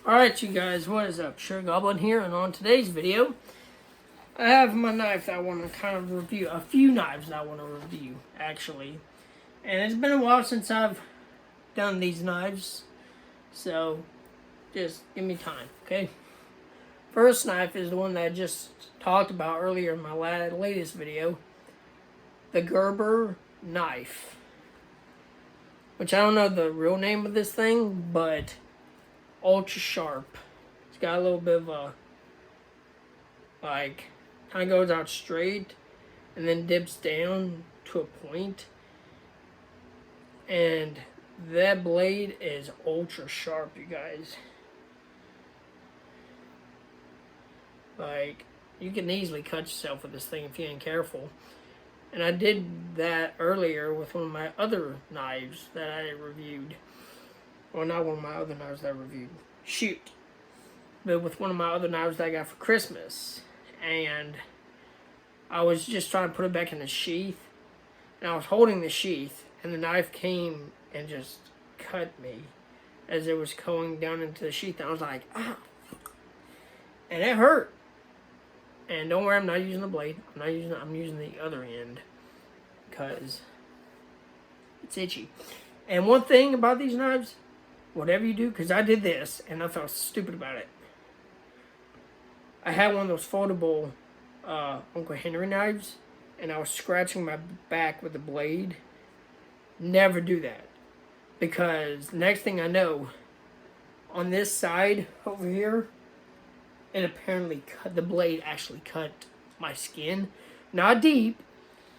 Alright you guys, what is up? Sure Goblin here, and on today's video, I have my knife that I want to kind of review. A few knives that I want to review, actually. And it's been a while since I've done these knives, so just give me time, okay? First knife is the one that I just talked about earlier in my latest video. The Gerber knife. Which I don't know the real name of this thing, but ultra sharp. It's got a little bit of a, like, kind of goes out straight and then dips down to a point. And that blade is ultra sharp, you guys. Like, you can easily cut yourself with this thing if you ain't careful. And I did that earlier with one of my other knives that I reviewed. Well, not one of my other knives that I reviewed. Shoot. But with one of my other knives that I got for Christmas. And I was just trying to put it back in the sheath. And I was holding the sheath. And the knife came and just cut me as it was going down into the sheath. And I was like, ah. And it hurt. And don't worry, I'm not using the blade. I'm using the other end. Because it's itchy. And one thing about these knives, whatever you do, because I did this and I felt stupid about it. I had one of those foldable Uncle Henry knives, and I was scratching my back with the blade. Never do that, because next thing I know, on this side over here, it apparently cut, the blade actually cut my skin. Not deep,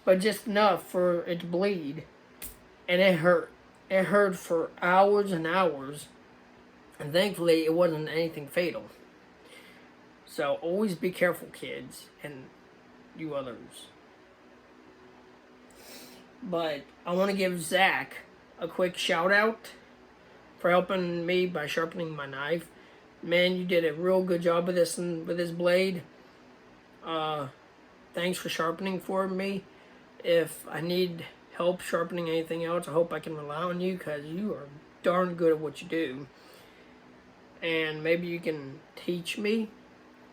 but just enough for it to bleed, and it hurt. It hurt for hours and hours, and thankfully it wasn't anything fatal. So always be careful, kids, and you others. But I want to give Zach a quick shout out for helping me by sharpening my knife. Man, you did a real good job with this blade. Thanks for sharpening for me. If I need help sharpening anything else, I hope I can rely on you, because you are darn good at what you do. And maybe you can teach me,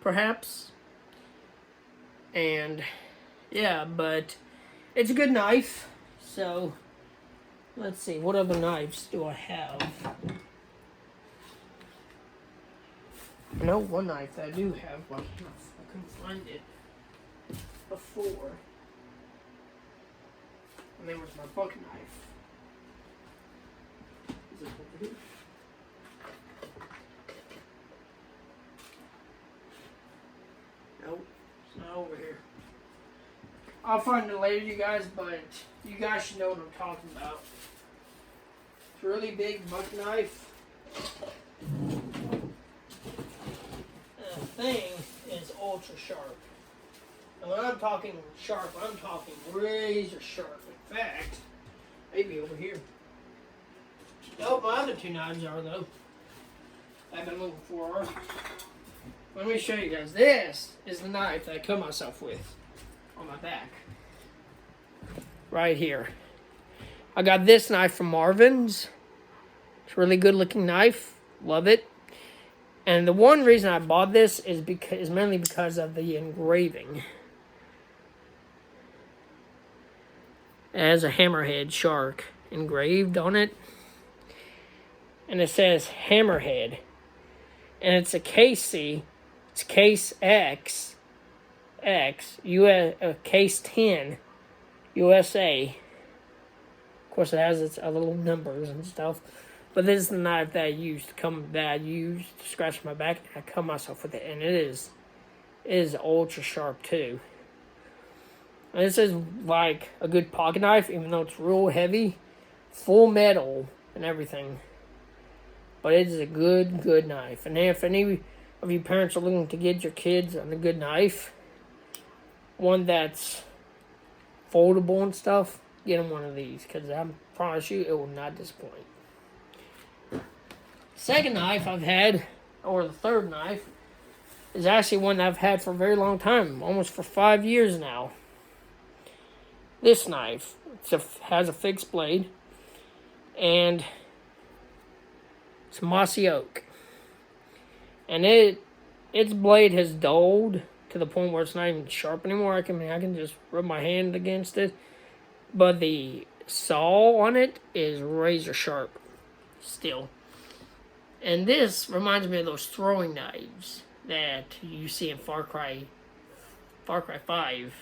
perhaps. And yeah, but it's a good knife. So let's see, what other knives do I have? I know one knife that I do have, but I couldn't find it before. And then was my buck knife. Is it over here? Nope, it's not over here. I'll find it later, you guys, but you guys should know what I'm talking about. It's a really big buck knife. The thing is ultra sharp. And when I'm talking sharp, I'm talking razor sharp. In fact, maybe over here. Nope, my other two knives are, though. I've been looking for. Let me show you guys. This is the knife that I cut myself with on my back. Right here. I got this knife from Marvin's. It's a really good looking knife. Love it. And the one reason I bought this is mainly because of the engraving. It has a hammerhead shark engraved on it. And it says hammerhead. And it's a KC. It's case X. Case 10. USA. Of course, it has its other little numbers and stuff. But this is the knife that I used to scratch my back. I cut myself with it, and it is ultra sharp too. And this is like a good pocket knife, even though it's real heavy, full metal and everything. But it is a good knife. And if any of you parents are looking to get your kids a good knife, one that's foldable and stuff, get them one of these, because I promise you it will not disappoint. Second knife I've had, or the third knife, is actually one that I've had for a very long time, almost for 5 years now. This knife has a fixed blade, and it's mossy oak. and its blade has dulled to the point where it's not even sharp anymore. I can just rub my hand against it, but the saw on it is razor sharp still. And this reminds me of those throwing knives that you see in Far Cry 5,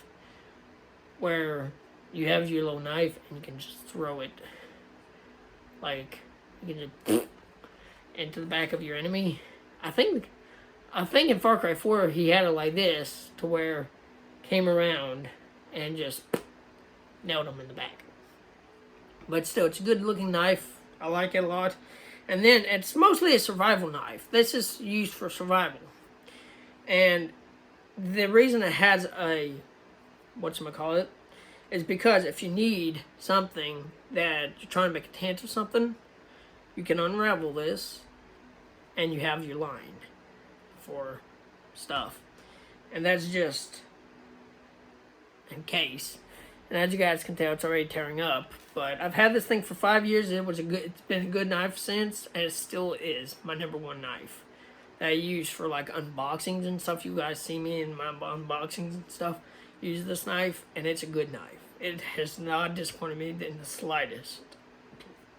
where you have your little knife and you can just throw it, like you can just into the back of your enemy. I think in Far Cry 4 he had it like this, to where came around and just nailed him in the back. But still, it's a good looking knife. I like it a lot. And then it's mostly a survival knife. This is used for survival. And the reason it has a whatchamacallit is because if you need something that you're trying to make a tent or something, you can unravel this and you have your line for stuff. And that's just in case. And as you guys can tell, it's already tearing up. But I've had this thing for 5 years. It's been a good knife since, and it still is my #1 knife that I use for like unboxings and stuff. You guys see me in my unboxings and stuff. Use this knife, and it's a good knife. It has not disappointed me in the slightest.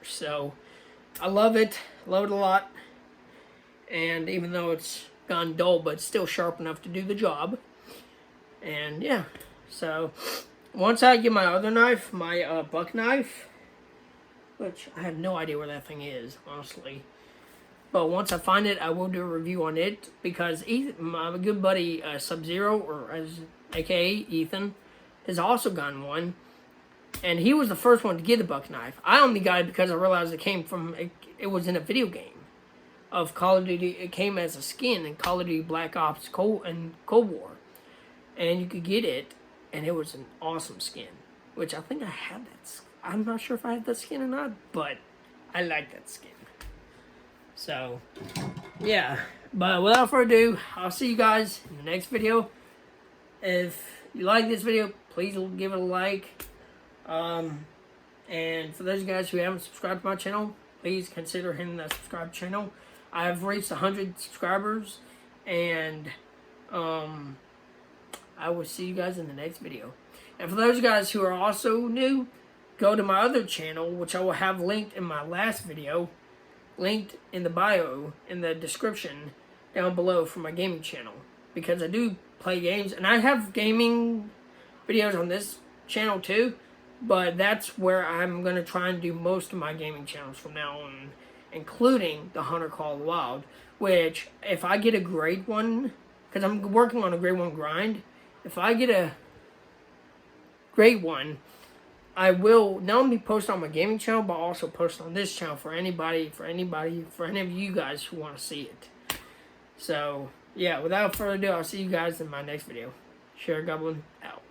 So I love it a lot. And even though it's gone dull, but it's still sharp enough to do the job. And yeah, so once I get my other knife, my buck knife, which I have no idea where that thing is, honestly. But once I find it, I will do a review on it, because my good buddy Sub-Zero, or aka Ethan, has also gotten one. And he was the first one to get the buck knife. I only got it because I realized it was in a video game of Call of Duty. It came as a skin in Call of Duty Black Ops Cold War. And you could get it, and it was an awesome skin. Which I think I had that. I'm not sure if I had that skin or not, but I like that skin. So, yeah. But without further ado, I'll see you guys in the next video. If you like this video, please give it a like. And for those guys who haven't subscribed to my channel, please consider hitting that subscribe channel. I have reached 100 subscribers, and I will see you guys in the next video. And for those guys who are also new, go to my other channel, which I will have linked in my last video, linked in the bio, in the description down below, for my gaming channel. Because I do play games, and I have gaming videos on this channel too, but that's where I'm going to try and do most of my gaming channels from now on, including the Hunter Call of the Wild, which, if I get a grade 1, because I'm working on a grade 1 grind, if I get a grade 1, I will not only post on my gaming channel, but also post on this channel for any of you guys who want to see it. So, yeah, without further ado, I'll see you guys in my next video. Share Goblin out.